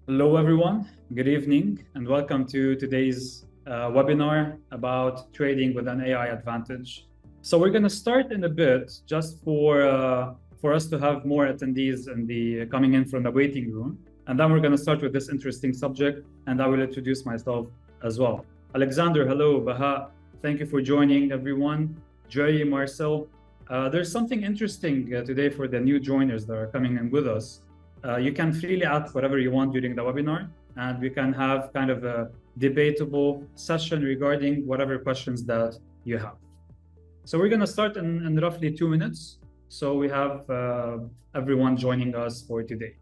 Hello, everyone. Good evening, and welcome to today's webinar about trading with an AI advantage. So we're going to start in a bit, just for us to have more attendees coming in from the waiting room, and then we're going to start with this interesting subject, and I will introduce myself as well. Alexander, hello. Baha, thank you for joining, everyone. Jerry, Marcel, there's something interesting today for the new joiners that are coming in with us. You can freely ask whatever you want during the webinar, and we can have kind of a debatable session regarding whatever questions that you have. So we're going to start in roughly 2 minutes. So we have everyone joining us for today.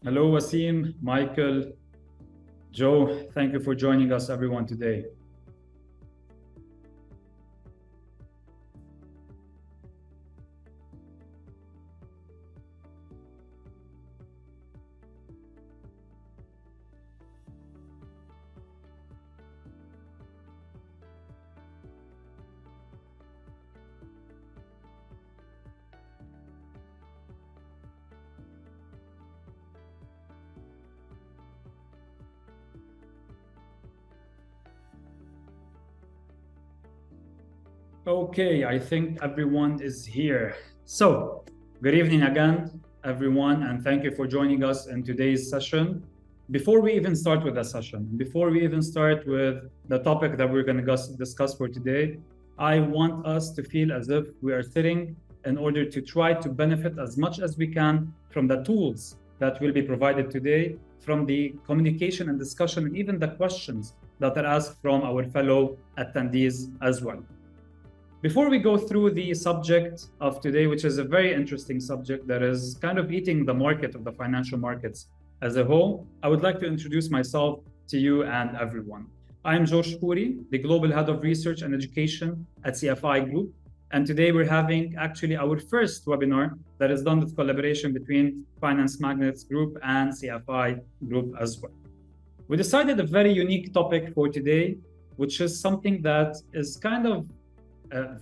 Hello, Wasim, Michael, Joe. Thank you for joining us, everyone, today. Okay, I think everyone is here. So, good evening again, everyone, and thank you for joining us in today's session. Before we even start with the session, before we even start with the topic that we're going to discuss for today, I want us to feel as if we are sitting in order to try to benefit as much as we can from the tools that will be provided today, from the communication and discussion, and even the questions that are asked from our fellow attendees as well. Before we go through the subject of today, which is a very interesting subject that is kind of eating the market of the financial markets as a whole, I would like to introduce myself to you and everyone. I'm Josh Khoury, the Global Head of Research and Education at CFI Group. And today we're having actually our first webinar that is done with collaboration between Finance Magnets Group and CFI Group as well. We decided a very unique topic for today, which is something that is kind of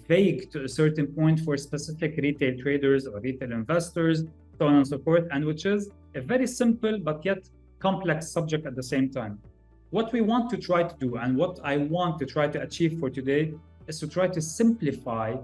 vague to a certain point for specific retail traders or retail investors, so on and so forth, and which is a very simple but yet complex subject at the same time. What we want to try to do, and what I want to try to achieve for today, is to try to simplify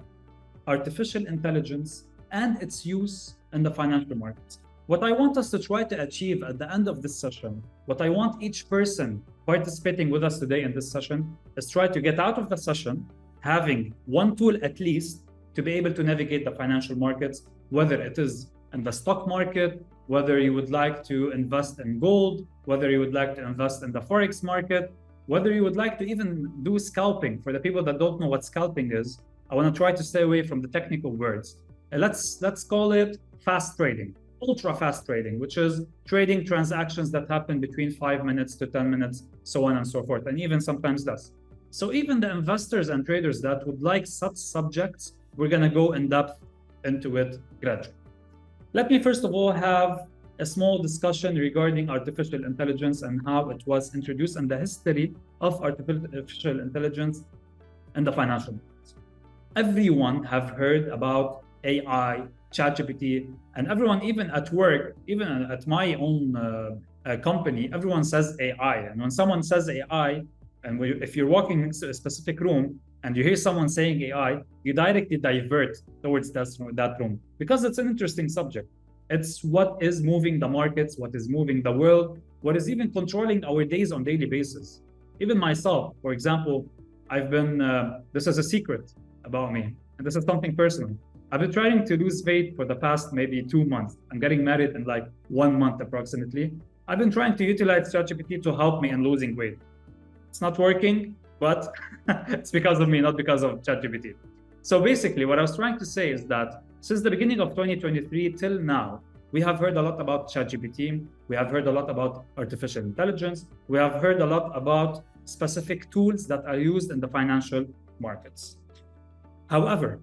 artificial intelligence and its use in the financial markets. What I want us to try to achieve at the end of this session, what I want each person participating with us today in this session, is try to get out of the session having one tool at least to be able to navigate the financial markets, whether it is in the stock market, whether you would like to invest in gold, whether you would like to invest in the Forex market, whether you would like to even do scalping. For the people that don't know what scalping is, I want to try to stay away from the technical words. Let's call it fast trading, ultra fast trading, which is trading transactions that happen between 5 minutes to 10 minutes, so on and so forth, and even sometimes less. So even the investors and traders that would like such subjects, we're going to go in depth into it gradually. Let me first of all have a small discussion regarding artificial intelligence and how it was introduced and the history of artificial intelligence in the financial markets. Everyone have heard about AI, ChatGPT, and everyone, even at work, even at my own company, everyone says AI. And when someone says AI, and if you're walking into a specific room and you hear someone saying AI, you directly divert towards that room because it's an interesting subject. It's what is moving the markets, what is moving the world, what is even controlling our days on a daily basis. Even myself, for example, I've been, this is a secret about me, and this is something personal. I've been trying to lose weight for the past maybe 2 months. I'm getting married in like 1 month approximately. I've been trying to utilize ChatGPT to help me in losing weight. It's not working, but it's because of me, not because of ChatGPT. So basically, what I was trying to say is that since the beginning of 2023 till now, we have heard a lot about ChatGPT. We have heard a lot about artificial intelligence. We have heard a lot about specific tools that are used in the financial markets. However,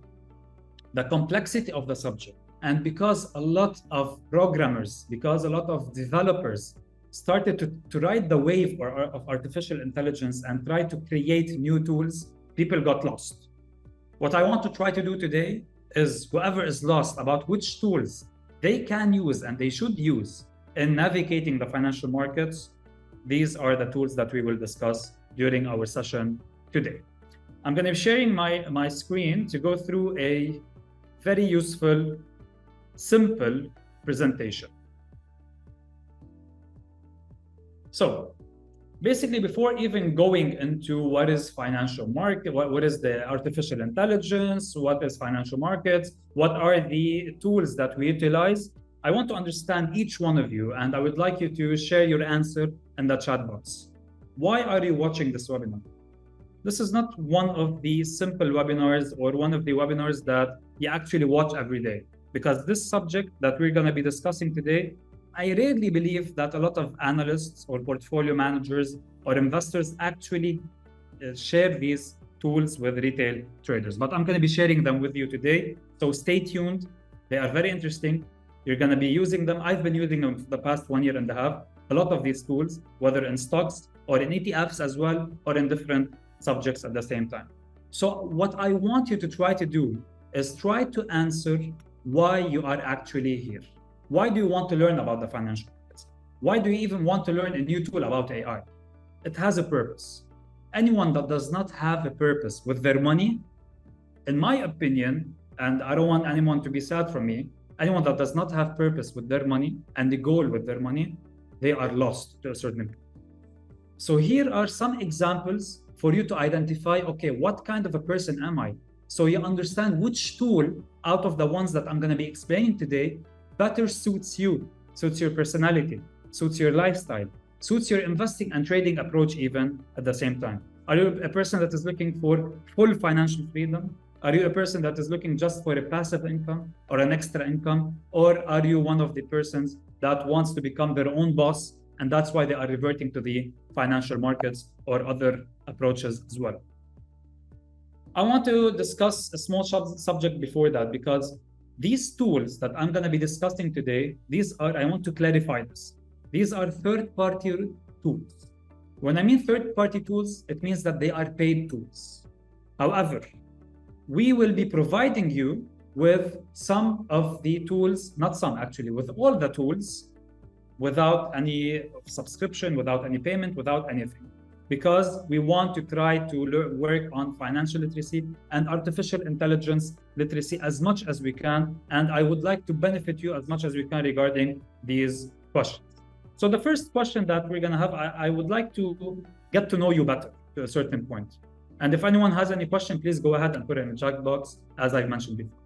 the complexity of the subject, and because a lot of programmers, because a lot of developers started to ride the wave of artificial intelligence and try to create new tools, people got lost. What I want to try to do today is whoever is lost about which tools they can use and they should use in navigating the financial markets, these are the tools that we will discuss during our session today. I'm going to be sharing my screen to go through a very useful, simple presentation. So basically, before even going into what is financial market, what is the artificial intelligence, what is financial markets, what are the tools that we utilize, I want to understand each one of you, and I would like you to share your answer in the chat box. Why are you watching this webinar? This is not one of the simple webinars or one of the webinars that you actually watch every day, because this subject that we're going to be discussing today, I rarely believe that a lot of analysts or portfolio managers or investors actually share these tools with retail traders. But I'm going to be sharing them with you today. So stay tuned. They are very interesting. You're going to be using them. I've been using them for the past 1.5 years. A lot of these tools, whether in stocks or in ETFs as well, or in different subjects at the same time. So what I want you to try to do is try to answer why you are actually here. Why do you want to learn about the financial markets? Why do you even want to learn a new tool about AI? It has a purpose. Anyone that does not have a purpose with their money, in my opinion, and I don't want anyone to be sad from me, anyone that does not have purpose with their money and the goal with their money, they are lost to a certain point. So here are some examples for you to identify, okay, what kind of a person am I? So you understand which tool out of the ones that I'm going to be explaining today better suits you, suits your personality, suits your lifestyle, suits your investing and trading approach even at the same time. Are you a person that is looking for full financial freedom? Are you a person that is looking just for a passive income or an extra income? Or are you one of the persons that wants to become their own boss, and that's why they are reverting to the financial markets or other approaches as well? I want to discuss a small subject before that, because these tools that I'm going to be discussing today, I want to clarify this. These are third-party tools. When I mean third-party tools, it means that they are paid tools. However, we will be providing you with some of the tools, not some actually, with all the tools, without any subscription, without any payment, without anything. Because we want to try to work on financial literacy and artificial intelligence literacy as much as we can. And I would like to benefit you as much as we can regarding these questions. So the first question that we're going to have, I would like to get to know you better to a certain point. And if anyone has any question, please go ahead and put it in the chat box, as I mentioned before.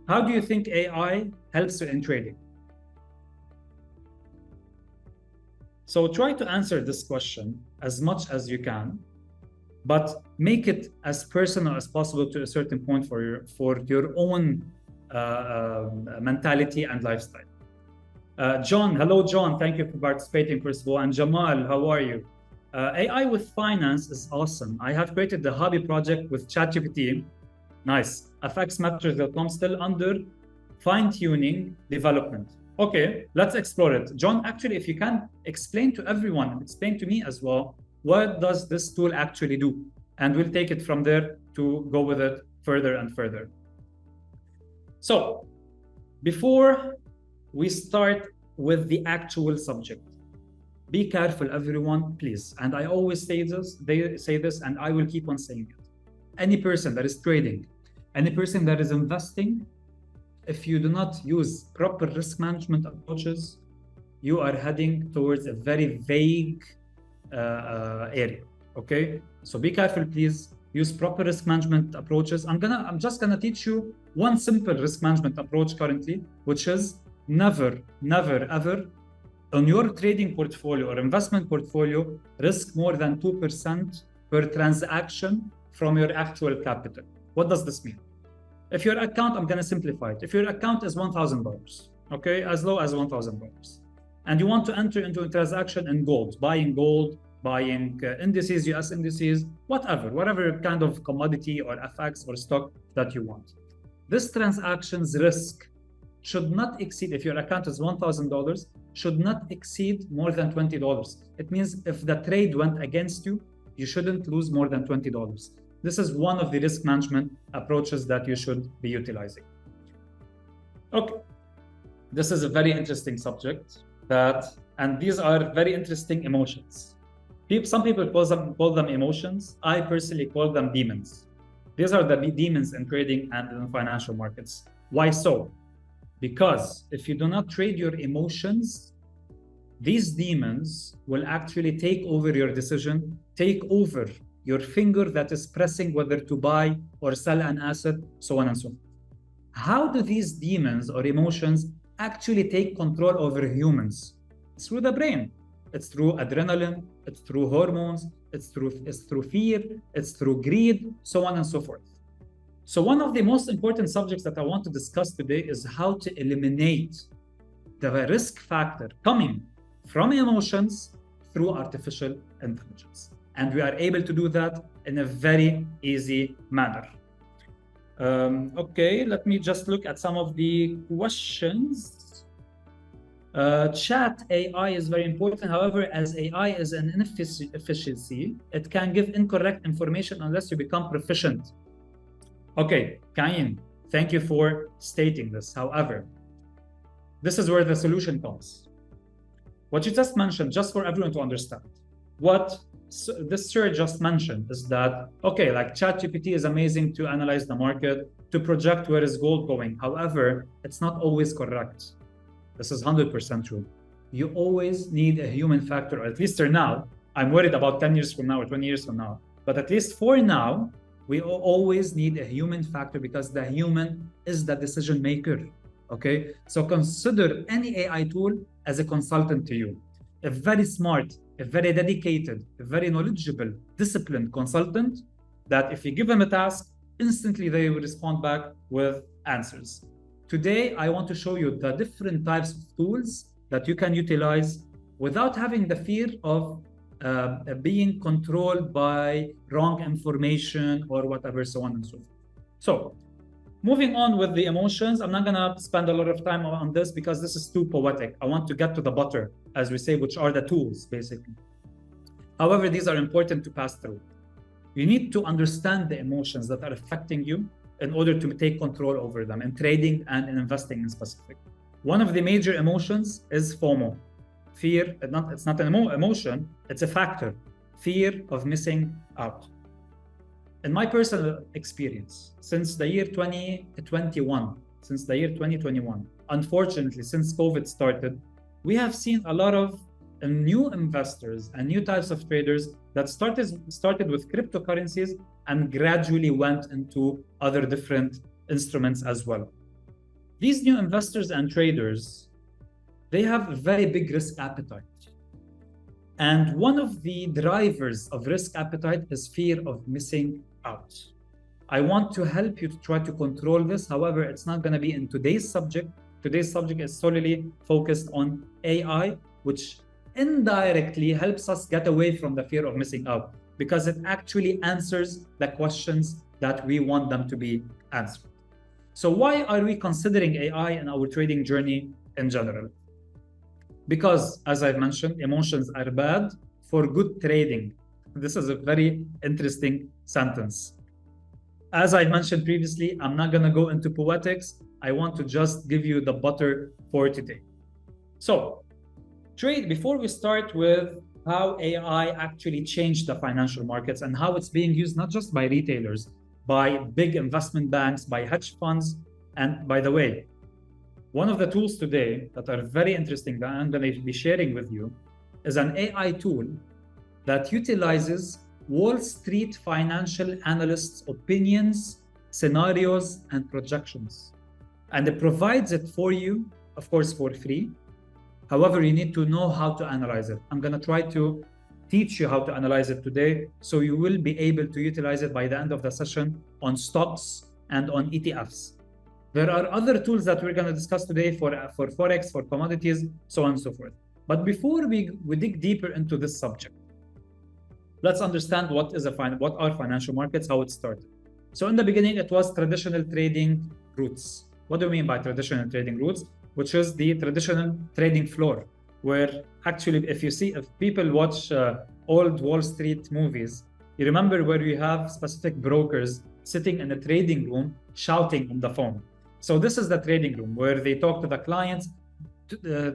How do you think AI helps you in trading? So try to answer this question as much as you can, but make it as personal as possible to a certain point for your own mentality and lifestyle. John, hello, John. Thank you for participating, first of all. And Jamal, how are you? AI with finance is awesome. I have created the hobby project with ChatGPT. Nice. FXmetrics.com still under fine-tuning development. Okay, let's explore it. John, actually, if you can explain to everyone and explain to me as well, what does this tool actually do? And we'll take it from there to go with it further and further. So, before we start with the actual subject, be careful, everyone, please. And I always say this, and I will keep on saying it. Any person that is trading, any person that is investing, if you do not use proper risk management approaches, you are heading towards a very vague area. Okay, so be careful, please. Use proper risk management approaches. I'm just gonna teach you one simple risk management approach currently, which is never, ever on your trading portfolio or investment portfolio risk more than 2% per transaction from your actual capital. What does this mean? If your account, I'm going to simplify it. If your account is $1,000, okay, as low as $1,000, and you want to enter into a transaction in gold, buying indices, US indices, whatever kind of commodity or FX or stock that you want. This transaction's risk should not exceed, if your account is $1,000, should not exceed more than $20. It means if the trade went against you, you shouldn't lose more than $20. This is one of the risk management approaches that you should be utilizing. Okay, this is a very interesting subject and these are very interesting emotions. Some people call them emotions. I personally call them demons. These are the demons in trading and in financial markets. Why so? Because if you do not trade your emotions, these demons will actually take over your decision, take over your finger that is pressing whether to buy or sell an asset, so on and so forth. How do these demons or emotions actually take control over humans? It's through the brain. It's through adrenaline, it's through hormones, it's through fear, it's through greed, so on and so forth. So one of the most important subjects that I want to discuss today is how to eliminate the risk factor coming from emotions through artificial intelligence. And we are able to do that in a very easy manner. Okay, let me just look at some of the questions. Chat AI is very important. However, as AI is an inefficiency, it can give incorrect information unless you become proficient. Okay, Kain, thank you for stating this. However, this is where the solution comes. What you just mentioned, just for everyone to understand, what this sir just mentioned is that, okay, like ChatGPT is amazing to analyze the market, to project where is gold going. However, it's not always correct. This is 100% true. You always need a human factor, or at least for now. I'm worried about 10 years from now or 20 years from now. But at least for now, we always need a human factor because the human is the decision maker. Okay, so consider any AI tool as a consultant to you. A very smart, a very dedicated, a very knowledgeable, disciplined consultant that if you give them a task, instantly they will respond back with answers. Today, I want to show you the different types of tools that you can utilize without having the fear of being controlled by wrong information or whatever, so on and so forth. So, moving on with the emotions, I'm not going to spend a lot of time on this because this is too poetic. I want to get to the butter, as we say, which are the tools, basically. However, these are important to pass through. You need to understand the emotions that are affecting you in order to take control over them in trading and in investing in specific. One of the major emotions is FOMO. Fear, it's not an emotion, it's a factor. Fear of missing out. In my personal experience, since the year 2021, unfortunately, since COVID started, we have seen a lot of new investors and new types of traders that started with cryptocurrencies and gradually went into other different instruments as well. These new investors and traders, they have a very big risk appetite. And one of the drivers of risk appetite is fear of missing out. I want to help you to try to control this. However, it's not going to be in today's subject. Today's subject is solely focused on AI, which indirectly helps us get away from the fear of missing out because it actually answers the questions that we want them to be answered. So why are we considering AI in our trading journey in general? Because, as I've mentioned, emotions are bad for good trading. This is a very interesting sentence. As I mentioned previously, I'm not going to go into poetics. I want to just give you the butter for today. So, before we start with how AI actually changed the financial markets and how it's being used not just by retailers, by big investment banks, by hedge funds. And by the way, one of the tools today that are very interesting that I'm going to be sharing with you is an AI tool that utilizes Wall Street financial analysts' opinions, scenarios, and projections. And it provides it for you, of course, for free. However, you need to know how to analyze it. I'm going to try to teach you how to analyze it today, so you will be able to utilize it by the end of the session on stocks and on ETFs. There are other tools that we're going to discuss today for Forex, for commodities, so on and so forth. But before we dig deeper into this subject, let's understand what are financial markets, how it started. So in the beginning, it was traditional trading routes. What do we mean by traditional trading routes? Which is the traditional trading floor, where actually, if people watch old Wall Street movies, You remember where you have specific brokers sitting in a trading room shouting on the phone. So this is the trading room where they talk to the clients,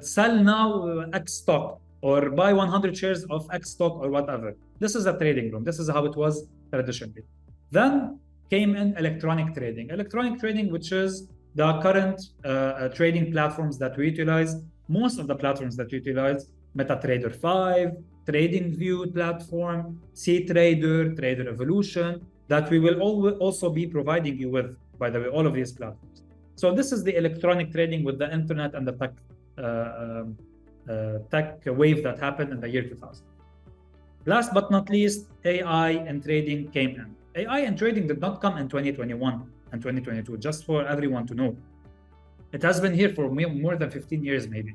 sell now X stock or buy 100 shares of X stock or whatever. This is a trading room. This is how it was traditionally. Then came in electronic trading. Electronic trading, which is the current trading platforms that we utilize. Most of the platforms that we utilize, MetaTrader 5, TradingView platform, CTrader, Trader Evolution, that we will also be providing you with, by the way, all of these platforms. So this is the electronic trading with the internet and the tech wave that happened in the year 2000. Last but not least, AI and trading came in. AI and trading did not come in 2021 and 2022, just for everyone to know. It has been here for more than 15 years, maybe.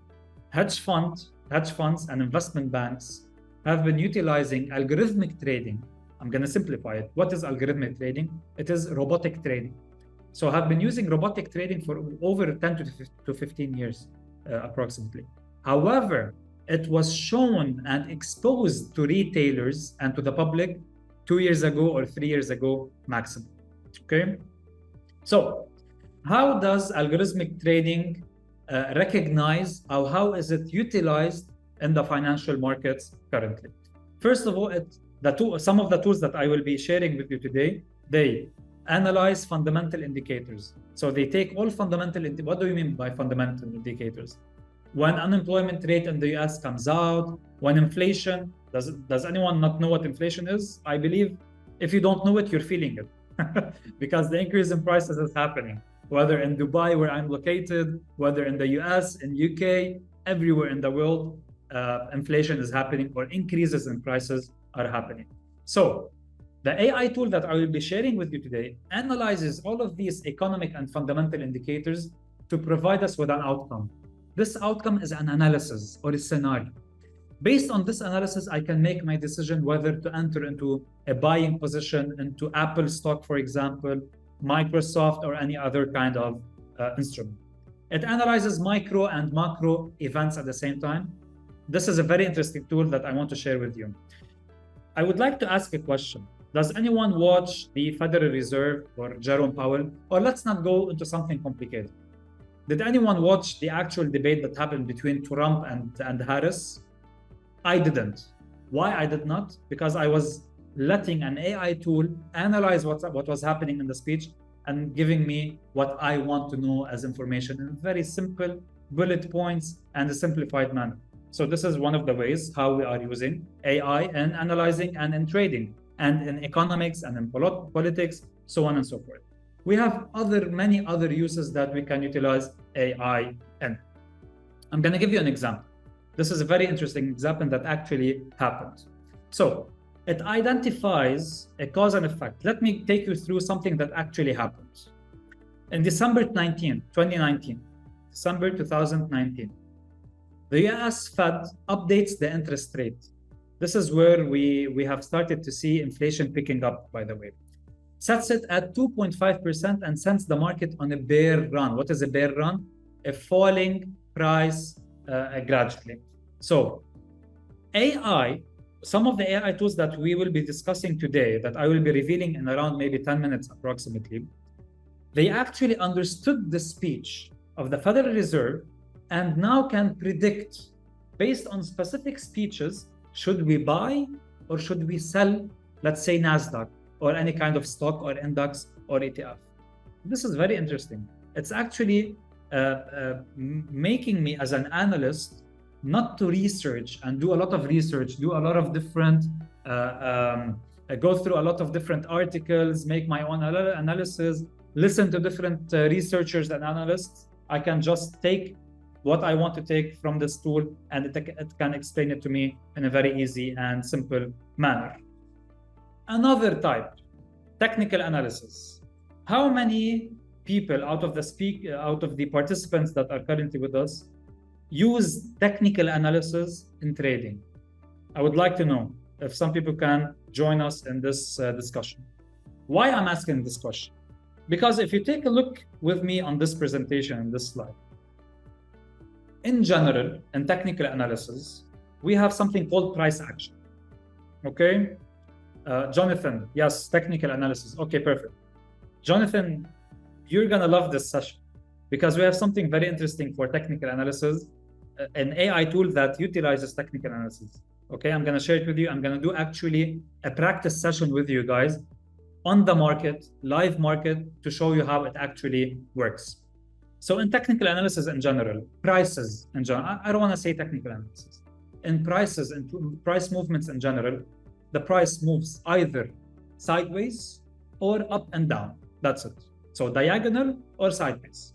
Hedge funds and investment banks have been utilizing algorithmic trading. I'm going to simplify it. What is algorithmic trading? It is robotic trading. So have been using robotic trading for over 10 to 15 years, approximately. However, it was shown and exposed to retailers and to the public 2 years ago or 3 years ago maximum. Okay. So how does algorithmic trading recognize, or how is it utilized in the financial markets currently? First of all, some of the tools that I will be sharing with you today, they analyze fundamental indicators. So they take all fundamental, what do you mean by fundamental indicators? When unemployment rate in the US comes out, when inflation, does anyone not know what inflation is? I believe if you don't know it, you're feeling it because the increase in prices is happening, whether in Dubai, where I'm located, whether in the US, in UK, everywhere in the world, inflation is happening or increases in prices are happening. So the AI tool that I will be sharing with you today analyzes all of these economic and fundamental indicators to provide us with an outcome. This outcome is an analysis or a scenario. Based on this analysis, I can make my decision whether to enter into a buying position into Apple stock, for example, Microsoft, or any other kind of instrument. It analyzes micro and macro events at the same time. This is a very interesting tool that I want to share with you. I would like to ask a question. Does anyone watch the Federal Reserve or Jerome Powell? Or let's not go into something complicated. Did anyone watch the actual debate that happened between Trump and Harris? I didn't. Why I did not? Because I was letting an AI tool analyze what was happening in the speech and giving me what I want to know as information in very simple bullet points and a simplified manner. So this is one of the ways how we are using AI in analyzing and in trading and in economics and in politics, so on and so forth. We have many other uses that we can utilize AI in. I'm going to give you an example. This is a very interesting example that actually happened. So it identifies a cause and effect. Let me take you through something that actually happened. In December 2019, December 2019, the US Fed updates the interest rate. This is where we have started to see inflation picking up, by the way. Sets it at 2.5% and sends the market on a bear run. What is a bear run? A falling price gradually. So AI, some of the AI tools that we will be discussing today, that I will be revealing in around maybe 10 minutes approximately, they actually understood the speech of the Federal Reserve and now can predict, based on specific speeches, should we buy or should we sell, let's say NASDAQ or any kind of stock or index or ETF. This is very interesting. It's actually making me as an analyst not to research and do a lot of research, do a lot of different, go through a lot of different articles, make my own analysis, listen to different researchers and analysts. I can just take what I want to take from this tool and it can explain it to me in a very easy and simple manner. Another type, technical analysis. How many people out of the participants that are currently with us use technical analysis in trading? I would like to know if some people can join us in this discussion. Why I'm asking this question? Because if you take a look with me on this presentation, in this slide, in general, in technical analysis, we have something called price action. Okay? Jonathan, yes, technical analysis. Okay, perfect. Jonathan, you're gonna love this session because we have something very interesting for technical analysis, an AI tool that utilizes technical analysis. Okay, I'm gonna share it with you. I'm gonna do actually a practice session with you guys on the market, live market, to show you how it actually works. So in technical analysis in general, prices in general, I don't want to say technical analysis. In prices and price movements in general, the price moves either sideways or up and down. That's it. So diagonal or sideways.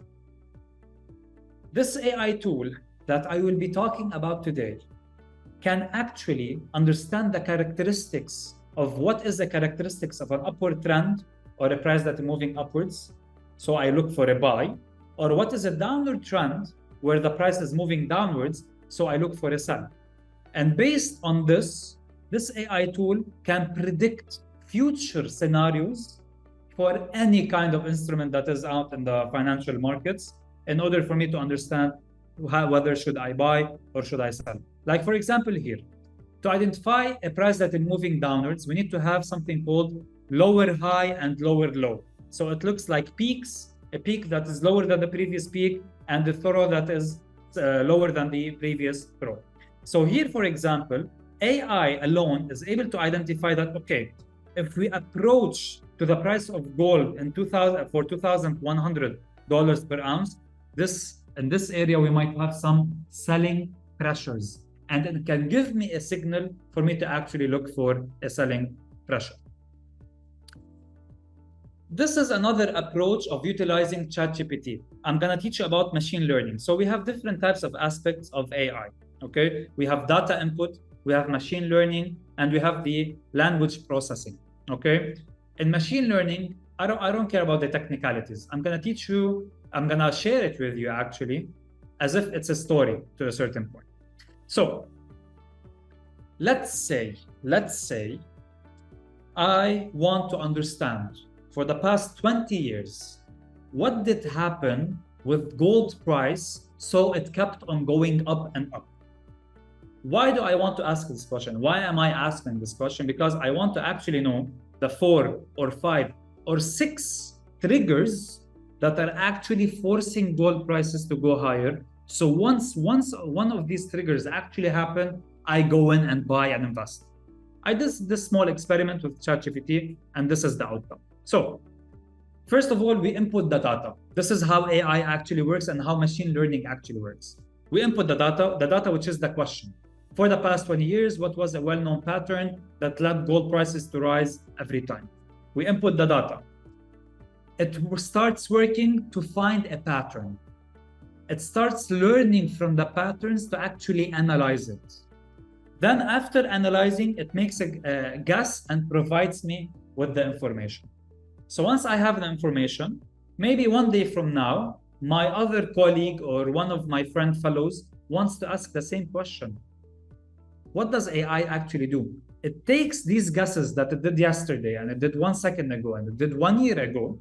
This AI tool that I will be talking about today can actually understand the characteristics of what is the characteristics of an upward trend or a price that is moving upwards. So I look for a buy, or what is a downward trend where the price is moving downwards. So I look for a sell. And based on this AI tool can predict future scenarios for any kind of instrument that is out in the financial markets in order for me to understand whether should I buy or should I sell. Like for example here, to identify a price that is moving downwards, we need to have something called lower high and lower low. So it looks like peaks, a peak that is lower than the previous peak and the throw that is lower than the previous throw. So here, for example, AI alone is able to identify that, okay, if we approach to the price of gold in $2,100 per ounce, in this area, we might have some selling pressures. And it can give me a signal for me to actually look for a selling pressure. This is another approach of utilizing ChatGPT. I'm going to teach you about machine learning. So we have different types of aspects of AI. Okay, we have data input, we have machine learning, and we have the language processing. Okay, in machine learning, I don't care about the technicalities. I'm going to teach you. I'm going to share it with you actually, as if it's a story to a certain point. So let's say I want to understand for the past 20 years, what did happen with gold price so it kept on going up and up? Why do I want to ask this question? Why am I asking this question? Because I want to actually know the 4 or 5 or 6 triggers that are actually forcing gold prices to go higher. So once one of these triggers actually happen, I go in and buy and invest. I did this small experiment with ChatGPT, and this is the outcome. So first of all, we input the data. This is how AI actually works and how machine learning actually works. We input the data which is the question. For the past 20 years, what was a well-known pattern that led gold prices to rise every time? We input the data. It starts working to find a pattern. It starts learning from the patterns to actually analyze it. Then after analyzing, it makes a guess and provides me with the information. So once I have the information, maybe one day from now, my other colleague or one of my friend fellows wants to ask the same question. What does AI actually do? It takes these guesses that it did yesterday and it did 1 second ago and it did 1 year ago.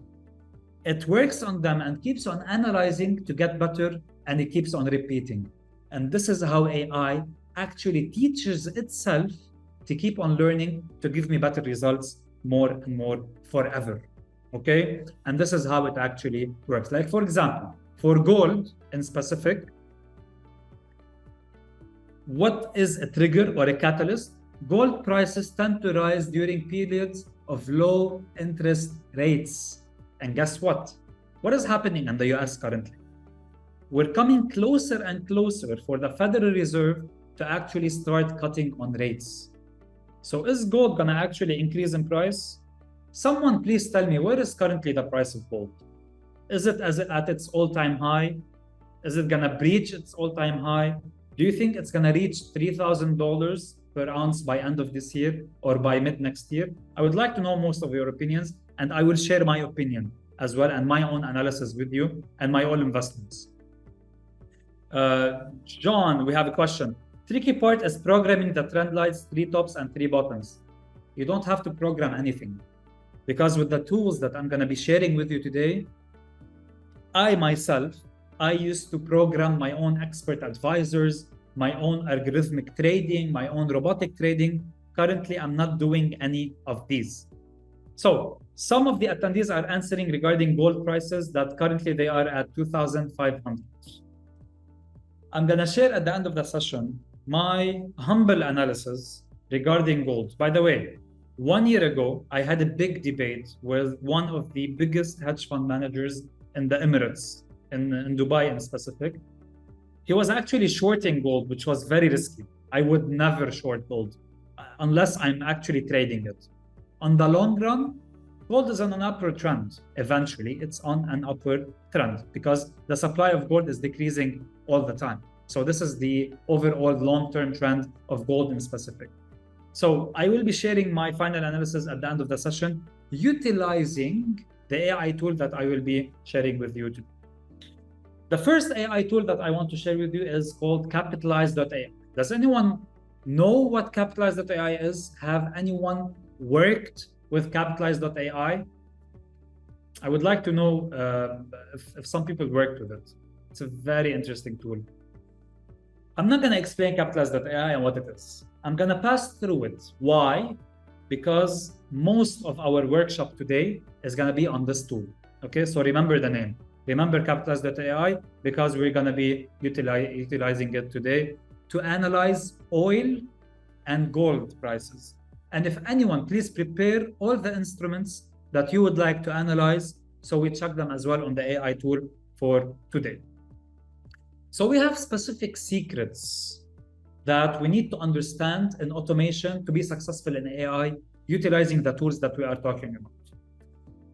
It works on them and keeps on analyzing to get better, and it keeps on repeating. And this is how AI actually teaches itself to keep on learning to give me better results more and more forever. Okay? And this is how it actually works. Like for example, for gold in specific, what is a trigger or a catalyst? Gold prices tend to rise during periods of low interest rates. And guess what? What is happening in the US currently? We're coming closer and closer for the Federal Reserve to actually start cutting on rates. So is gold going to actually increase in price? Someone please tell me, where is currently the price of gold? Is it at its all-time high? Is it going to breach its all-time high? Do you think it's going to reach $3,000 per ounce by end of this year or by mid next year? I would like to know most of your opinions, and I will share my opinion as well and my own analysis with you and my own investments. John, we have a question. Tricky part is programming the trend lines, 3 tops and 3 bottoms. You don't have to program anything, because with the tools that I'm going to be sharing with you today, I used to program my own expert advisors, my own algorithmic trading, my own robotic trading Currently, I'm not doing any of these. So some of the attendees are answering regarding gold prices that currently they are at 2,500. I'm going to share at the end of the session my humble analysis regarding gold. By the way, 1 year ago, I had a big debate with one of the biggest hedge fund managers in the Emirates, in Dubai in specific. He was actually shorting gold, which was very risky. I would never short gold unless I'm actually trading it. On the long run, gold is on an upward trend. Eventually, it's on an upward trend because the supply of gold is decreasing all the time. So this is the overall long-term trend of gold in specific. So I will be sharing my final analysis at the end of the session, utilizing the AI tool that I will be sharing with you today. The first AI tool that I want to share with you is called Capitalise.ai. Does anyone know what Capitalise.ai is? Have anyone worked with Capitalise.ai? I would like to know if some people worked with it. It's a very interesting tool. I'm not going to explain Capitalise.ai and what it is. I'm going to pass through it. Why? Because most of our workshop today is going to be on this tool. Okay, so remember the name. Remember Capitalise.ai because we're going to be utilizing it today to analyze oil and gold prices. And if anyone, please prepare all the instruments that you would like to analyze so we check them as well on the AI tool for today. So we have specific secrets that we need to understand in automation to be successful in AI, utilizing the tools that we are talking about.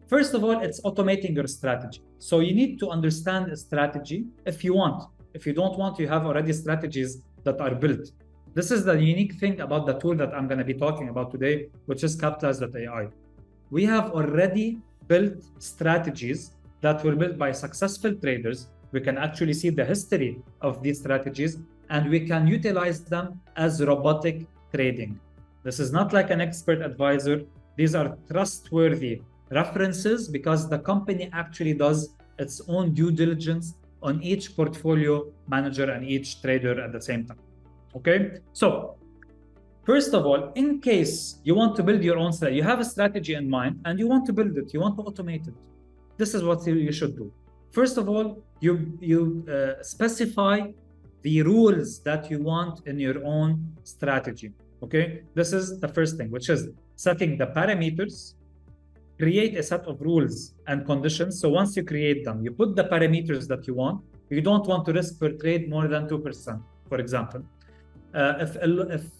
First of all, it's automating your strategy. So you need to understand a strategy if you want. If you don't want, you have already strategies that are built. This is the unique thing about the tool that I'm going to be talking about today, which is Capitalise.ai. We have already built strategies that were built by successful traders. We can actually see the history of these strategies, and we can utilize them as robotic trading. This is not like an expert advisor. These are trustworthy references because the company actually does its own due diligence on each portfolio manager and each trader at the same time. Okay, so first of all, in case you want to build your own strategy, you have a strategy in mind and you want to build it, you want to automate it. This is what you should do. First of all, you specify the rules that you want in your own strategy. Okay, this is the first thing, which is setting the parameters. Create a set of rules and conditions. So once you create them, you put the parameters that you want. You don't want to risk per trade more than 2%, for example. If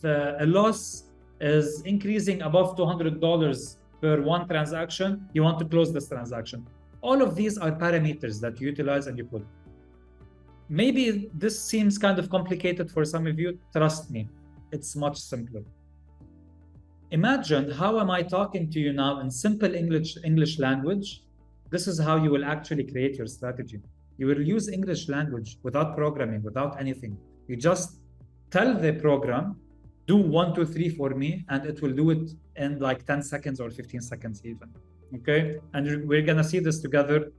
a loss is increasing above $200 per one transaction, you want to close this transaction. All of these are parameters that you utilize and you put. Maybe this seems kind of complicated for some of you. Trust me, it's much simpler. Imagine how am I talking to you now in simple English language. This is how you will actually create your strategy. You will use English language without programming, without anything. You just tell the program, do 1, 2, 3 for me, and it will do it in like 10 seconds or 15 seconds even. Okay, and we're gonna see this together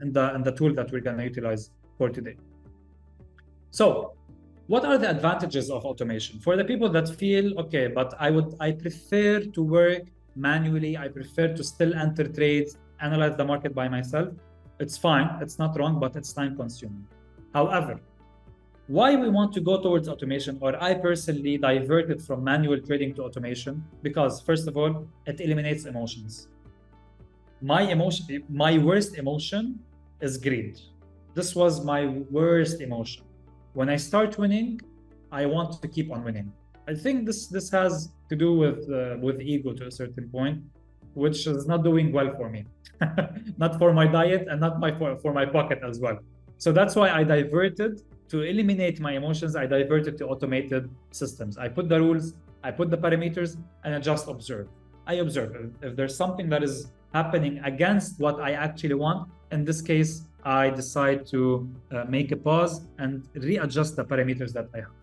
in the tool that we're gonna utilize for today. So, what are the advantages of automation? For the people that feel, okay, but I prefer to work manually, I prefer to still enter trades, analyze the market by myself, it's fine, it's not wrong, but it's time consuming. However, why we want to go towards automation, or I personally diverted from manual trading to automation, because first of all, it eliminates emotions. My worst emotion is greed. This was my worst emotion. When I start winning, I want to keep on winning. I think this has to do with ego to a certain point, which is not doing well for me, not for my diet and not for my pocket as well. So that's why I diverted to eliminate my emotions. I diverted to automated systems. I put the rules, I put the parameters, and I just observe. I observe if there's something that is happening against what I actually want. In this case, I decide to make a pause and readjust the parameters that I have.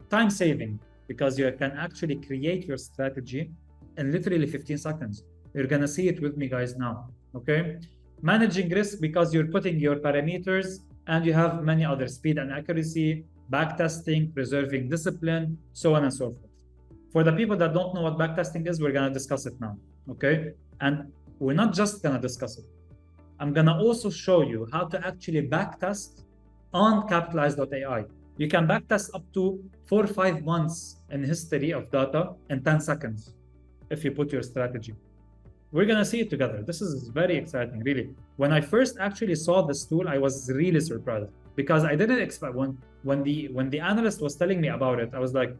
Time saving, because you can actually create your strategy in literally 15 seconds. You're gonna see it with me guys now, okay? Managing risk, because you're putting your parameters and you have many other speed and accuracy, backtesting, preserving discipline, so on and so forth. For the people that don't know what backtesting is, we're going to discuss it now, okay? And we're not just going to discuss it. I'm going to also show you how to actually backtest on Capitalize.ai. You can backtest up to 4 or 5 months in history of data in 10 seconds if you put your strategy. We're going to see it together. This is very exciting, really. When I first actually saw this tool, I was really surprised because I didn't expect when the analyst was telling me about it, I was like,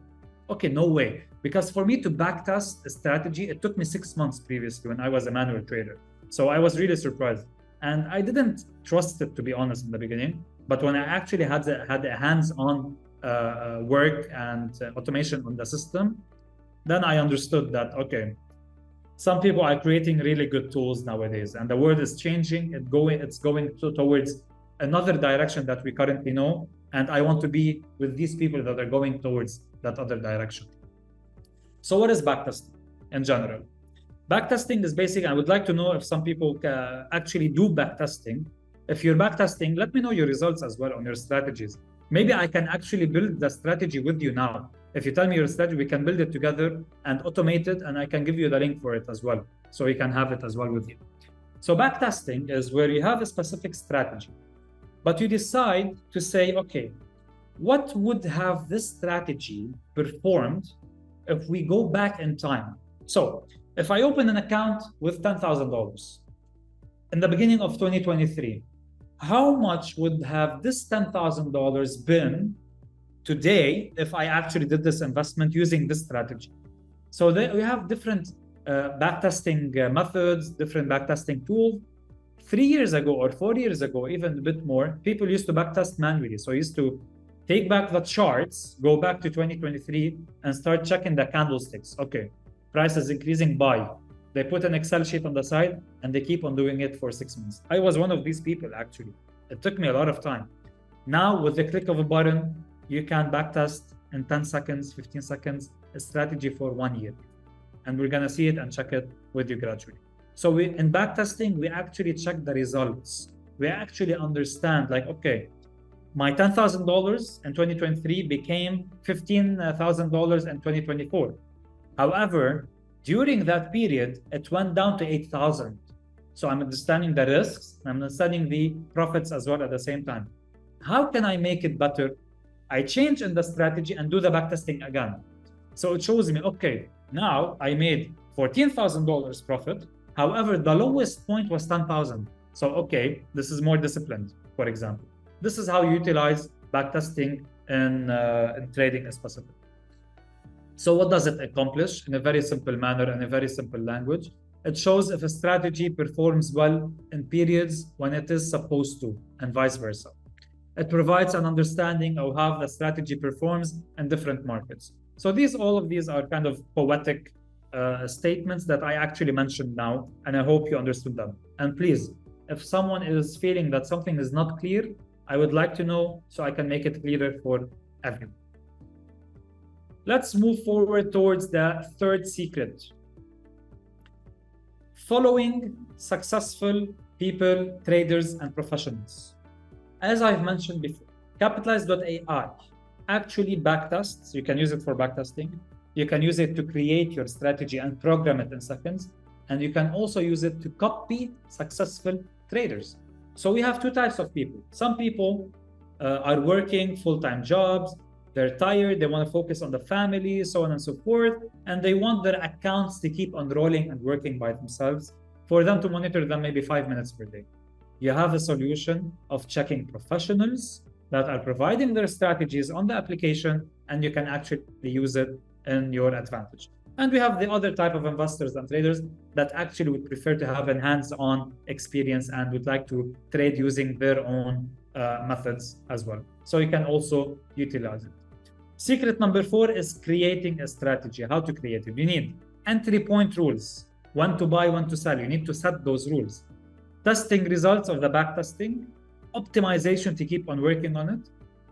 okay, no way. Because for me to backtest a strategy, it took me 6 months previously when I was a manual trader. So I was really surprised. And I didn't trust it, to be honest, in the beginning. But when I actually had a hands-on work and automation on the system, then I understood that, okay, some people are creating really good tools nowadays, and the world is changing. It's going towards another direction that we currently know, and I want to be with these people that are going towards that other direction. So what is backtesting in general? Backtesting is basically, I would like to know if some people actually do backtesting. If you're backtesting, let me know your results as well on your strategies. Maybe I can actually build the strategy with you now. If you tell me your strategy, we can build it together and automate it, and I can give you the link for it as well, so you can have it as well with you. So backtesting is where you have a specific strategy, but you decide to say, okay, what would have this strategy performed if we go back in time? So if I open an account with $10,000 in the beginning of 2023, how much would have this $10,000 been today if I actually did this investment using this strategy? So we have different backtesting methods, different backtesting tools. 3 years ago or 4 years ago, even a bit more, people used to backtest manually. So used to take back the charts, go back to 2023 and start checking the candlesticks. Okay, price is increasing, buy. They put an Excel sheet on the side and they keep on doing it for 6 months. I was one of these people, actually. It took me a lot of time. Now, with the click of a button, you can backtest in 10 seconds, 15 seconds, a strategy for 1 year. And we're going to see it and check it with you gradually. So in backtesting, we actually check the results. We actually understand, like, okay, my $10,000 in 2023 became $15,000 in 2024. However, during that period, it went down to 8,000. So I'm understanding the risks, I'm understanding the profits as well at the same time. How can I make it better? I change in the strategy and do the backtesting again. So it shows me, okay, now I made $14,000 profit. However, the lowest point was 10,000. So, okay, this is more disciplined, for example. This is how you utilize backtesting in trading specifically. So what does it accomplish? In a very simple manner, in a very simple language, it shows if a strategy performs well in periods when it is supposed to, and vice versa. It provides an understanding of how the strategy performs in different markets. So all of these are kind of poetic statements that I actually mentioned now, and I hope you understood them. And please, if someone is feeling that something is not clear, I would like to know so I can make it clearer for everyone. Let's move forward towards the third secret. Following successful people, traders, and professionals. As I've mentioned before, Capitalize.ai actually backtests. You can use it for backtesting. You can use it to create your strategy and program it in seconds. And you can also use it to copy successful traders. So we have two types of people. Some people are working full-time jobs. They're tired. They want to focus on the family, so on and so forth. And they want their accounts to keep on rolling and working by themselves. For them to monitor them maybe 5 minutes per day. You have a solution of checking professionals that are providing their strategies on the application, and you can actually use it in your advantage. And we have the other type of investors and traders that actually would prefer to have a hands-on experience and would like to trade using their own methods as well. So you can also utilize it. Secret number 4 is creating a strategy. How to create it? You need entry point rules. When to buy, when to sell. You need to set those rules. Testing results of the backtesting, optimization to keep on working on it,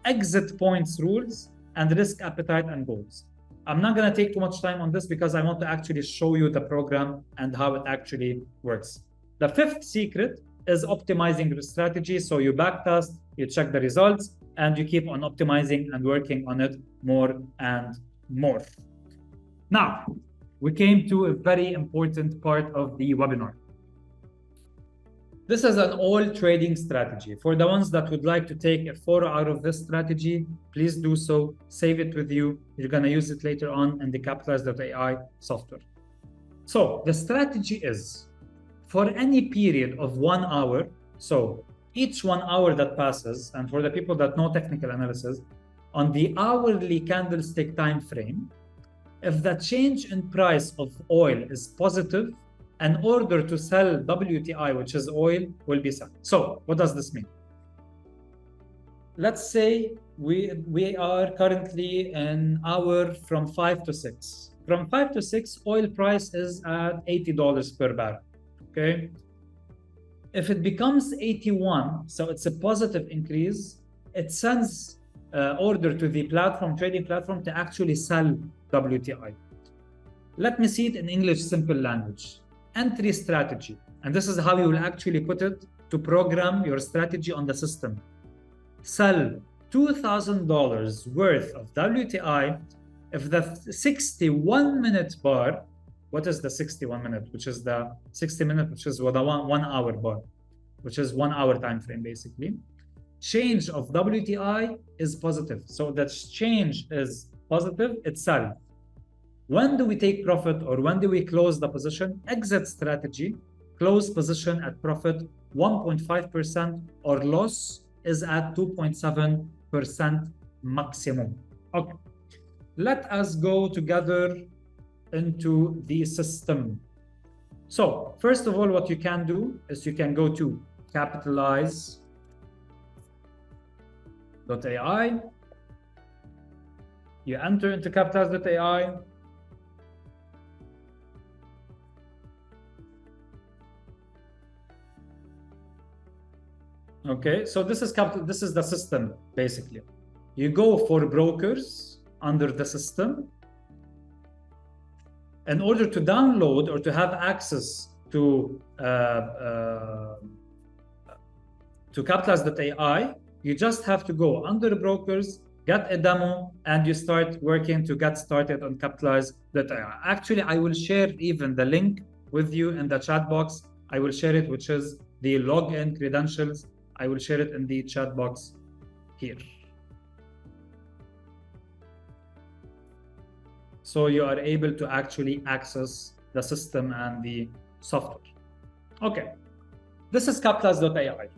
exit points rules, and risk appetite and goals. I'm not going to take too much time on this because I want to actually show you the program and how it actually works. The 5th secret is optimizing your strategy. So you backtest, you check the results, and you keep on optimizing and working on it more and more. Now, we came to a very important part of the webinar. This is an all trading strategy. For the ones that would like to take a photo out of this strategy, please do so. Save it with you. You're going to use it later on in the Capitalise.ai software. So the strategy is for any period of 1 hour. So each 1 hour that passes, and for the people that know technical analysis, on the hourly candlestick time frame, if the change in price of oil is positive, an order to sell WTI, which is oil, will be sent. So what does this mean? Let's say we are currently an hour from 5 to 6. From 5 to 6, oil price is at $80 per barrel, okay? If it becomes 81, so it's a positive increase, it sends order to the platform, trading platform, to actually sell WTI. Let me see it in English simple language. Entry strategy, and this is how you will actually put it to program your strategy on the system. Sell $2,000 worth of WTI if the 61-minute bar, what is the 61-minute? Which is the 60-minute, which is what a 1 hour bar, which is 1 hour time frame basically. Change of WTI is positive. So that change is positive, it's sell. When do we take profit, or when do we close the position? Exit strategy, close position at profit 1.5%, or loss is at 2.7% maximum. Okay, let us go together into the system. So first of all, what you can do is you can go to Capitalise.ai. You enter into Capitalise.ai. Okay, so this is the system basically. You go for brokers under the system. In order to download or to have access to Capitalise.ai, you just have to go under brokers, get a demo, and you start working to get started on Capitalise.ai. Actually, I will share even the link with you in the chat box. I will share it, which is the login credentials. I will share it in the chat box here. So you are able to actually access the system and the software. Okay, this is Capitalise.ai.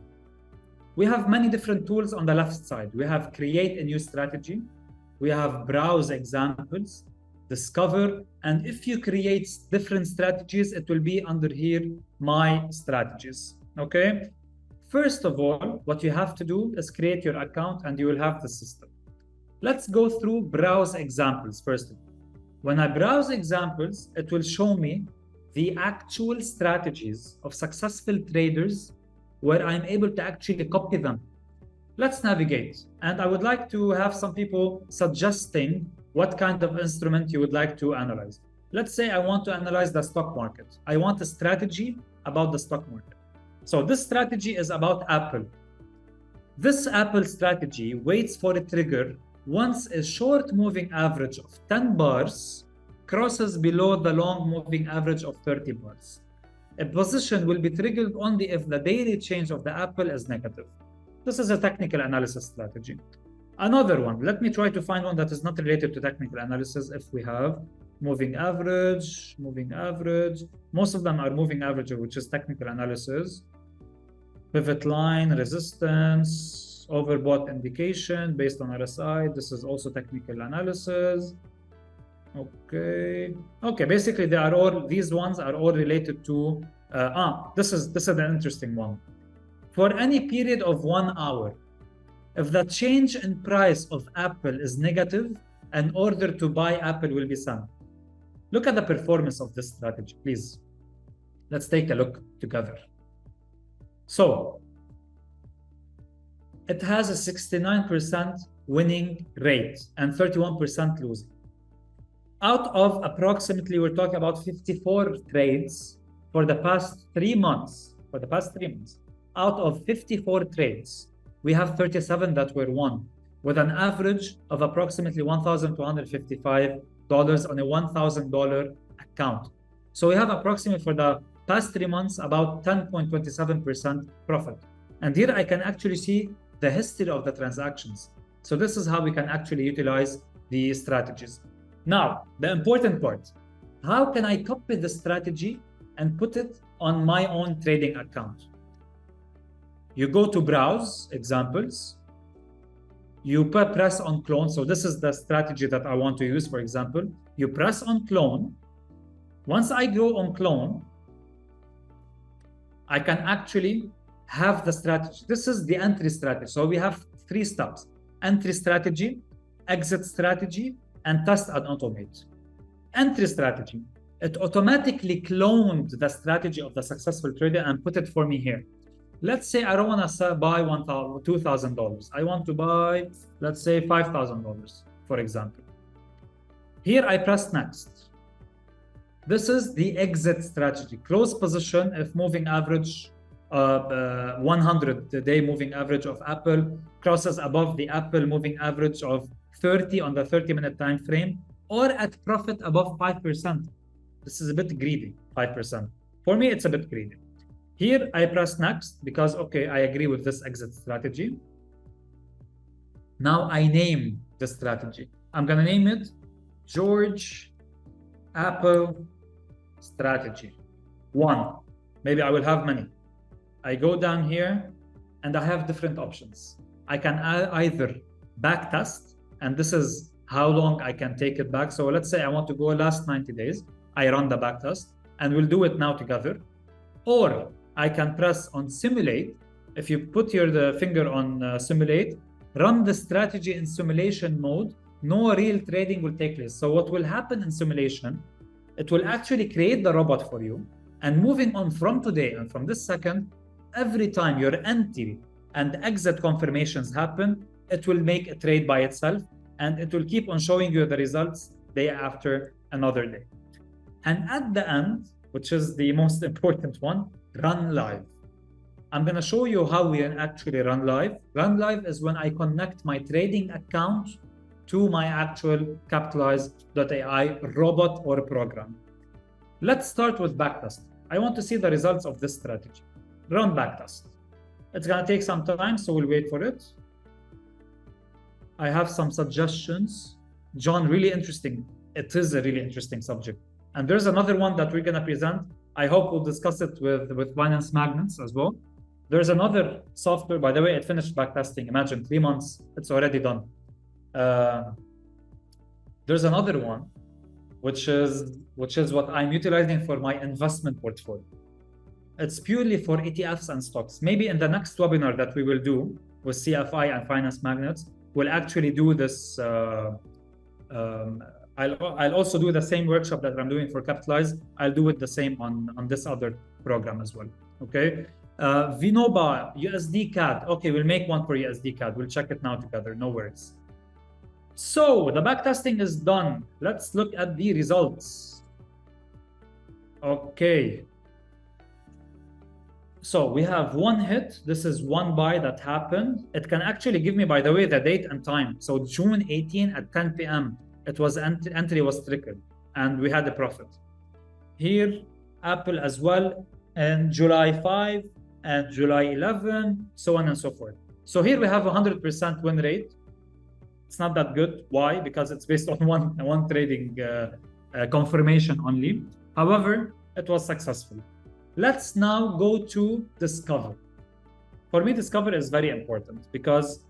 We have many different tools on the left side. We have create a new strategy. We have browse examples, discover, and if you create different strategies, it will be under here, my strategies, okay? First of all, what you have to do is create your account and you will have the system. Let's go through browse examples first. When I browse examples, it will show me the actual strategies of successful traders where I'm able to actually copy them. Let's navigate. And I would like to have some people suggesting what kind of instrument you would like to analyze. Let's say I want to analyze the stock market. I want a strategy about the stock market. So this strategy is about Apple. This Apple strategy waits for a trigger once a short moving average of 10 bars crosses below the long moving average of 30 bars. A position will be triggered only if the daily change of the Apple is negative. This is a technical analysis strategy. Another one, let me try to find one that is not related to technical analysis. If we have moving average, most of them are moving average, which is technical analysis. Pivot line, resistance, overbought indication based on RSI. This is also technical analysis. Okay, basically they are all, these ones are all related to, this is an interesting one. For any period of 1 hour, if the change in price of Apple is negative, an order to buy Apple will be sent. Look at the performance of this strategy, please. Let's take a look together. So, it has a 69% winning rate and 31% losing. Out of approximately, we're talking about 54 trades for the past 3 months. Out of 54 trades, we have 37 that were won, with an average of approximately $1,255 on a $1,000 account. So we have approximately for the past 3 months about 10.27% profit. And here I can actually see the history of the transactions. So this is how we can actually utilize the strategies. Now, the important part, how can I copy the strategy and put it on my own trading account? You go to browse examples, you press on clone. So this is the strategy that I want to use, for example. You press on clone. Once I go on clone, I can actually have the strategy. This is the entry strategy. So we have 3 steps: entry strategy, exit strategy, and test and automate. Entry strategy, it automatically cloned the strategy of the successful trader and put it for me here. Let's say I don't want to buy $2,000. I want to buy, let's say, $5,000, for example. Here I press next. This is the exit strategy. Close position if moving average, 100-day moving average of Apple crosses above the Apple moving average of 30 on the 30-minute time frame, or at profit above 5%. This is a bit greedy, 5%. For me, it's a bit greedy. Here, I press next because, okay, I agree with this exit strategy. Now I name the strategy. I'm going to name it George Apple Strategy 1. Maybe I will have many. I go down here and I have different options. I can either back test, and this is how long I can take it back. So let's say I want to go last 90 days. I run the back test, and we'll do it now together. Or I can press on simulate. If you put your finger on simulate, run the strategy in simulation mode, no real trading will take place. So what will happen in simulation, it will actually create the robot for you. And moving on from today and from this second, every time your entry and exit confirmations happen, it will make a trade by itself, and it will keep on showing you the results day after another day. And at the end, which is the most important one, run live. I'm going to show you how we actually run live. Run live is when I connect my trading account to my actual Capitalize.ai robot or program. Let's start with backtest. I want to see the results of this strategy. Run backtest. It's going to take some time, so we'll wait for it. I have some suggestions. John, really interesting. It is a really interesting subject. And there's another one that we're going to present. I hope we'll discuss it with Finance Magnets as well. There's another software, by the way, it finished backtesting. Imagine 3 months, it's already done. There's another one, which is what I'm utilizing for my investment portfolio. It's purely for ETFs and stocks. Maybe in the next webinar that we will do with CFI and Finance Magnets, we'll actually do this. I'll also do the same workshop that I'm doing for Capitalize. I'll do it the same on this other program as well. Okay. Vinoba, USD CAD. Okay, we'll make one for USD CAD. We'll check it now together. No worries. So the backtesting is done. Let's look at the results. Okay. So we have one hit. This is one buy that happened. It can actually give me, by the way, the date and time. So June 18 at 10 p.m. It was entry was triggered, and we had a profit. Here, Apple as well, and July 5 and July 11, so on and so forth. So here we have 100% win rate. It's not that good. Why? Because it's based on one trading confirmation only. However, it was successful. Let's now go to Discover. For me, Discover is very important because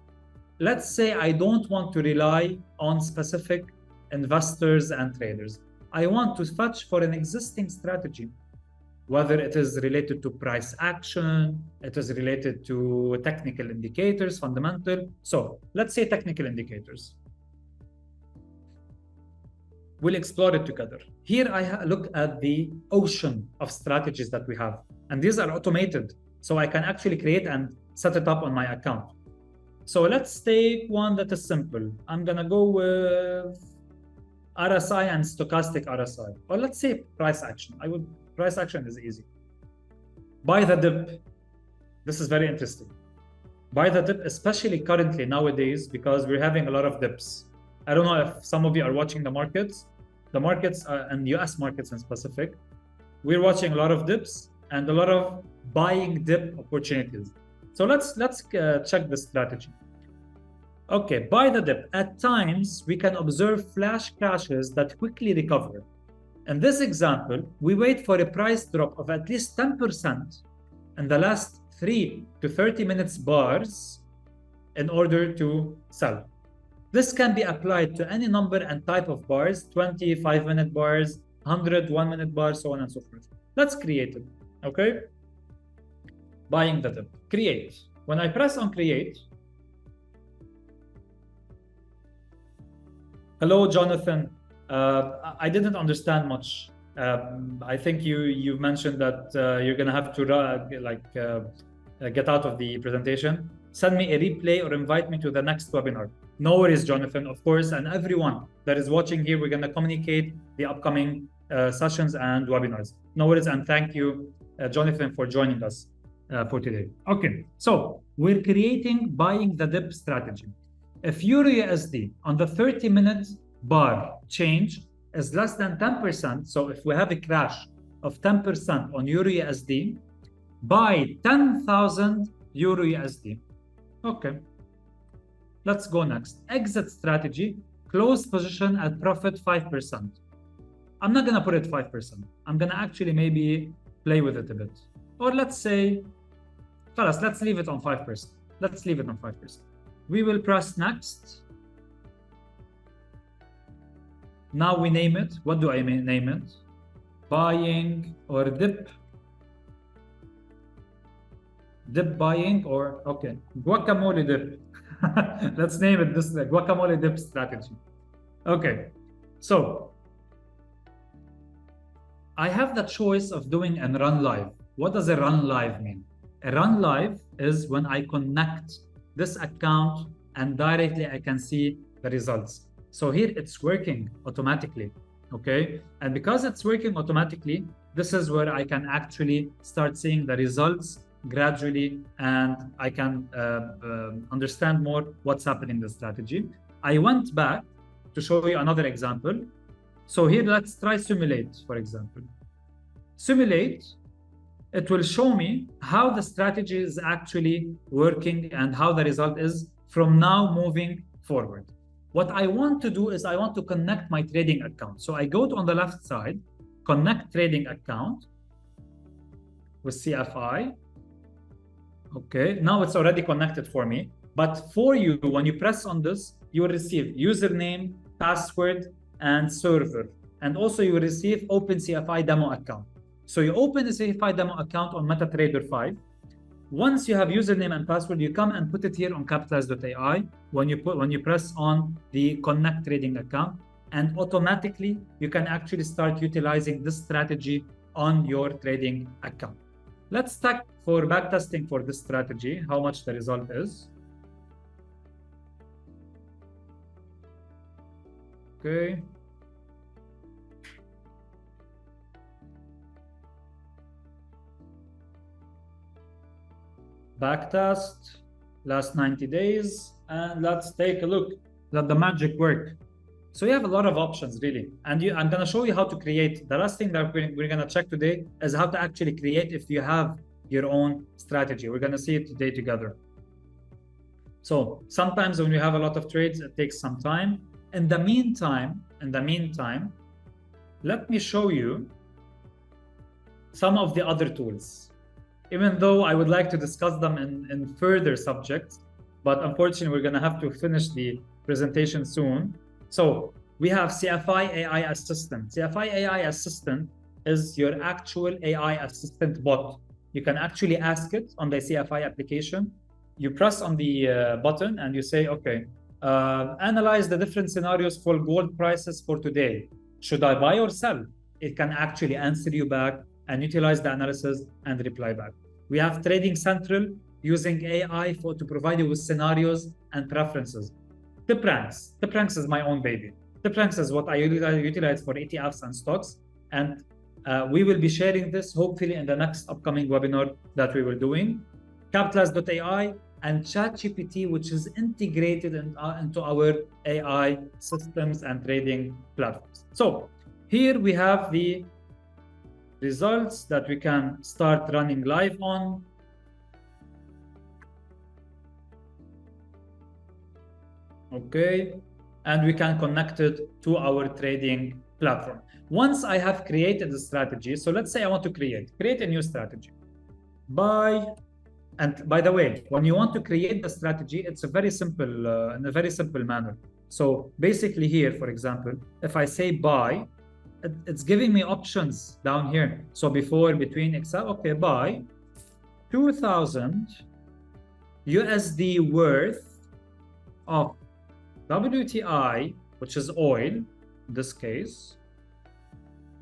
let's say I don't want to rely on specific investors and traders. I want to fetch for an existing strategy, whether it is related to price action, it is related to technical indicators, fundamental. So let's say technical indicators. We'll explore it together. Here I look at the ocean of strategies that we have, and these are automated. So I can actually create and set it up on my account. So let's take one that is simple. I'm gonna go with RSI and stochastic RSI, or let's say price action. Price action is easy. Buy the dip. This is very interesting. Buy the dip, especially currently nowadays, because we're having a lot of dips. I don't know if some of you are watching the markets. the markets and US markets in specific, we're watching a lot of dips and a lot of buying dip opportunities. So let's check the strategy. Okay, buy the dip. At times, we can observe flash crashes that quickly recover. In this example, we wait for a price drop of at least 10% in the last 3 to 30 minutes bars in order to sell. This can be applied to any number and type of bars, 25-minute bars, 100, 1-minute bars, so on and so forth. Let's create it, okay? Buying the dip, create. When I press on create, hello, Jonathan. I didn't understand much. I think you mentioned that you're gonna have to get out of the presentation. Send me a replay or invite me to the next webinar. No worries, Jonathan, of course, and everyone that is watching here, we're gonna communicate the upcoming sessions and webinars. No worries, and thank you, Jonathan, for joining us for today. Okay, so we're creating buying the dip strategy. If Euro USD on the 30-minute bar change is less than 10%, so if we have a crash of 10% on Euro USD, buy 10,000 Euro USD. Okay, let's go next. Exit strategy, close position at profit 5%. I'm not gonna put it 5%. I'm gonna actually maybe play with it a bit. Or let's say, let's leave it on 5%. Let's leave it on 5%. We will press next. Now we name it. What do I name it? Buying or dip. Dip buying or, okay, guacamole dip. Let's name it this guacamole dip strategy. Okay, so I have the choice of doing a run live. What does a run live mean? A run live is when I connect this account and directly I can see the results. So here it's working automatically, okay? And because it's working automatically, this is where I can actually start seeing the results gradually, and I can understand more what's happening in the strategy. I went back to show you another example. So here, let's try simulate, for example. Simulate, it will show me how the strategy is actually working and how the result is from now moving forward. What I want to do is I want to connect my trading account. So I go to on the left side, connect trading account with CFI. Okay, now it's already connected for me. But for you, when you press on this, you will receive username, password, and server. And also you will receive open CFI demo account. So you open the CFI demo account on MetaTrader 5. Once you have username and password, you come and put it here on Capitalise.ai when you press on the connect trading account, and automatically you can actually start utilizing this strategy on your trading account. Let's check for backtesting for this strategy, how much the result is. Okay. Backtest, last 90 days, and let's take a look. Let the magic work. So you have a lot of options, really. And I'm going to show you how to create. The last thing that we're going to check today is how to actually create if you have your own strategy. We're going to see it today together. So sometimes when you have a lot of trades, it takes some time. In the meantime, let me show you some of the other tools. Even though I would like to discuss them in further subjects, but unfortunately, we're going to have to finish the presentation soon. So we have CFI AI Assistant. CFI AI Assistant is your actual AI assistant bot. You can actually ask it on the CFI application. You press on the button and you say, okay, analyze the different scenarios for gold prices for today. Should I buy or sell? It can actually answer you back and utilize the analysis and reply back. We have Trading Central using AI to provide you with scenarios and preferences. Tip Ranks. Tip Ranks is my own baby. Tip Ranks is what I utilize for ETFs and stocks. And we will be sharing this hopefully in the next upcoming webinar that we were doing. Capitalise.ai and ChatGPT, which is integrated into our AI systems and trading platforms. So Here we have the results that we can start running live on. Okay, and we can connect it to our trading platform. Once I have created a strategy, so let's say I want to create a new strategy. And by the way, when you want to create the strategy, it's a very simple, in a very simple manner. So basically here, for example, if I say buy, it's giving me options down here. So between Excel, okay, buy 2,000 USD worth of WTI, which is oil, in this case.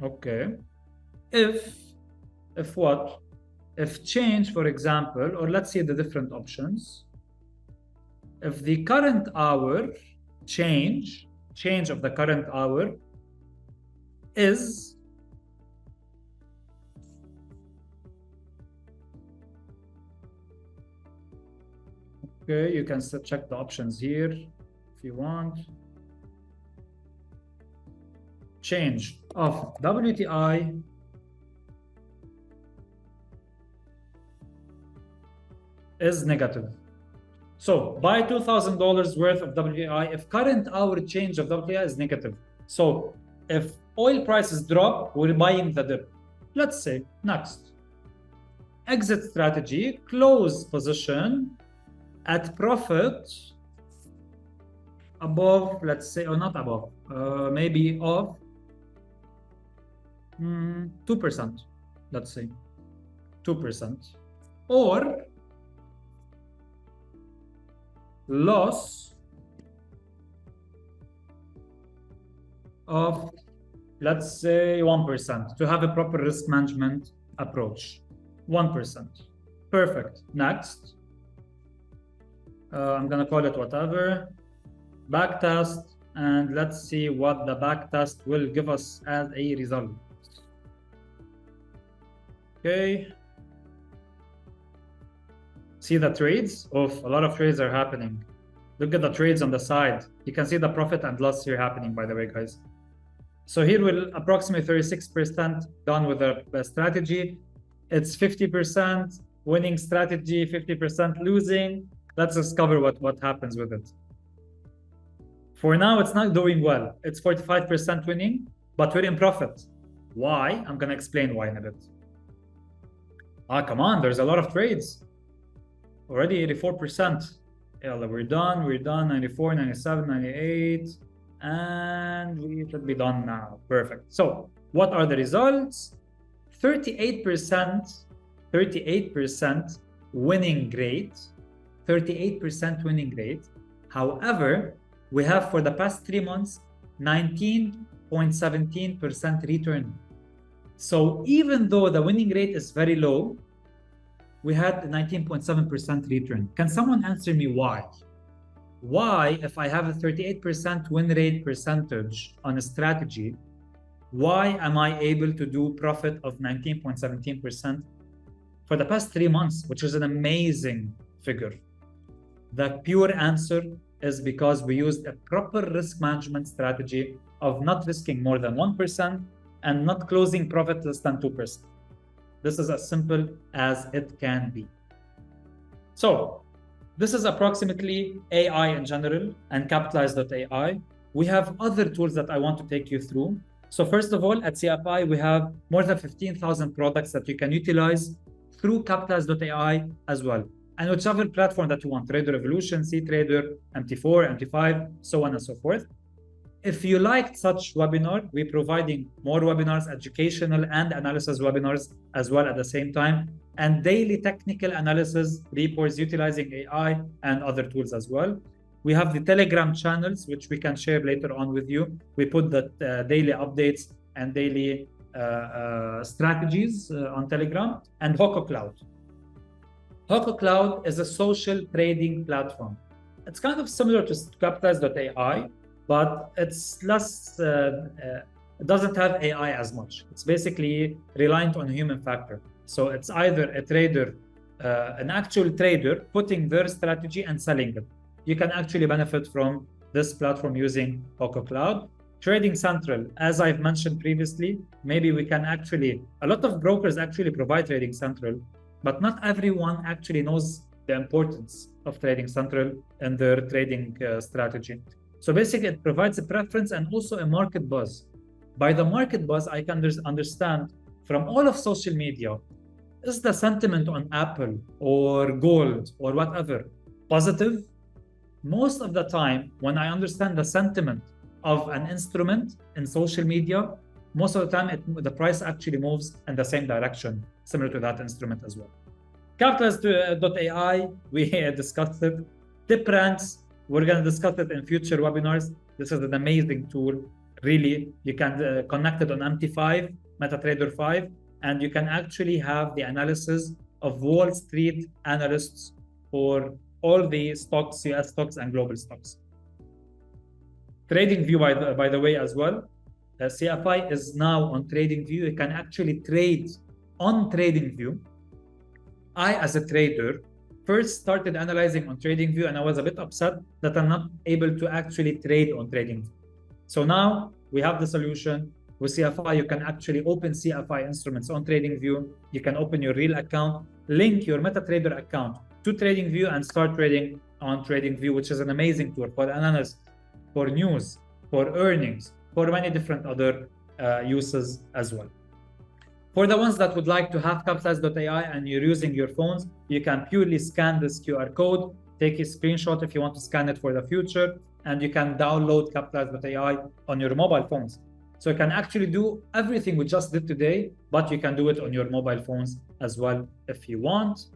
Okay. If what? If change, for example, or let's see the different options. If the current hour change of the current hour is okay, you can check the options here if you want. Change of WTI is negative. So buy $2,000 worth of WTI if current hour change of WTI is negative. So if oil prices drop, we're buying the dip. Let's say next. Exit strategy, close position at profit above, let's say, or not above, maybe of 2%, let's say 2%, or loss of, let's say, 1% to have a proper risk management approach. 1%. Perfect. Next. I'm gonna call it whatever. Back test, and let's see what the back test will give us as a result. Okay. See the trades? A lot of trades are happening. Look at the trades on the side. You can see the profit and loss here happening, by the way, guys. So here we're approximately 36% done with the strategy. It's 50% winning strategy, 50% losing. Let's discover what happens with it. For now, it's not doing well. It's 45% winning, but we're in profit. Why? I'm gonna explain why in a bit. Come on, there's a lot of trades. Already 84%. Yeah, we're done, 94, 97, 98, and we should be done now. Perfect. So what are the results? 38% winning rate, 38% winning rate. However, we have for the past 3 months, 19.17% return. So even though the winning rate is very low, we had 19.7% return. Can someone answer me why? Why, if I have a 38% win rate percentage on a strategy, why am I able to do profit of 19.17% for the past 3 months, which is an amazing figure? The pure answer is because we used a proper risk management strategy of not risking more than 1% and not closing profit less than 2%. This is as simple as it can be. So this is approximately AI in general and Capitalize.ai. We have other tools that I want to take you through. So first of all, at CFI, we have more than 15,000 products that you can utilize through Capitalize.ai as well. And whichever platform that you want, Trader Revolution, CTrader, MT4, MT5, so on and so forth. If you liked such webinar, we're providing more webinars, educational and analysis webinars as well at the same time, and daily technical analysis reports utilizing AI and other tools as well. We have the Telegram channels, which we can share later on with you. We put the daily updates and daily strategies on Telegram, and Hoko Cloud. Hoko Cloud is a social trading platform. It's kind of similar to Capitalize.ai, but it's less, it doesn't have AI as much. It's basically reliant on human factor. So it's either a trader, an actual trader putting their strategy and selling it. You can actually benefit from this platform using Hoko Cloud. Trading Central, as I've mentioned previously, maybe we can actually, a lot of brokers actually provide Trading Central, but not everyone actually knows the importance of Trading Central in their trading strategy. So basically, it provides a preference and also a market buzz. By the market buzz, I can understand from all of social media, is the sentiment on Apple or gold or whatever positive? Most of the time, when I understand the sentiment of an instrument in social media, most of the time the price actually moves in the same direction, similar to that instrument as well. Capitalise.ai, we discussed it. Tip Ranks, we're going to discuss it in future webinars. This is an amazing tool. Really, you can connect it on MT5, MetaTrader 5, and you can actually have the analysis of Wall Street analysts for all the stocks, US stocks and global stocks. TradingView, by the way, as well. CFI is now on TradingView. You can actually trade on TradingView. I, as a trader, first started analyzing on TradingView, and I was a bit upset that I'm not able to actually trade on TradingView. So now we have the solution. With CFI, you can actually open CFI instruments on TradingView. You can open your real account, link your MetaTrader account to TradingView, and start trading on TradingView, which is an amazing tool for analysis, for news, for earnings, for many different other uses as well. For the ones that would like to have Capitalise.ai and you're using your phones, you can purely scan this QR code, take a screenshot if you want to scan it for the future, and you can download Capitalise.ai on your mobile phones. So you can actually do everything we just did today, but you can do it on your mobile phones as well if you want.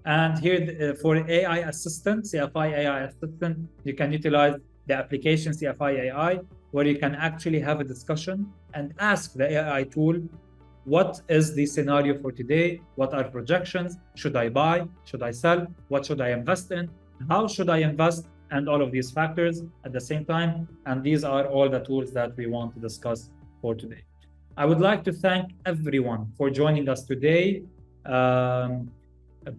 And here for AI Assistant, CFI AI Assistant, you can utilize the application CFI AI, where you can actually have a discussion and ask the AI tool, what is the scenario for today? What are projections? Should I buy? Should I sell? What should I invest in? How should I invest? And all of these factors at the same time. And these are all the tools that we want to discuss for today. I would like to thank everyone for joining us today.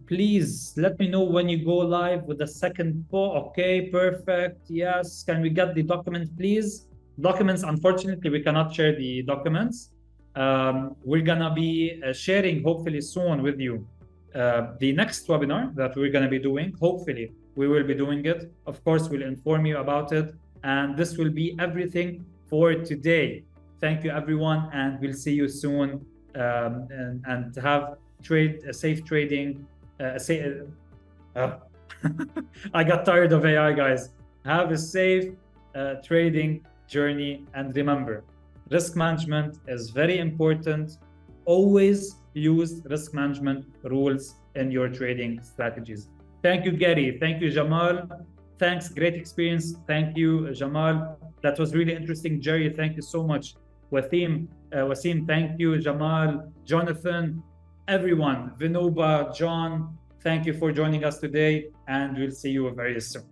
Please let me know when you go live with the second poll. Okay, perfect. Yes. Can we get the documents, please? Documents, unfortunately, we cannot share the documents. We're gonna be sharing hopefully soon with you the next webinar that we're gonna be doing. Hopefully we will be doing it. Of course, we'll inform you about it. And this will be everything for today. Thank you, everyone, and we'll see you soon. And have safe trading. I got tired of AI, guys. Have a safe trading journey, and remember, risk management is very important. Always use risk management rules in your trading strategies. Thank you, Gary. Thank you, Jamal. Thanks, great experience. Thank you, Jamal. That was really interesting. Jerry, thank you so much. Wasim, thank you. Jamal, Jonathan, everyone, Vinoba, John, thank you for joining us today, and we'll see you very soon.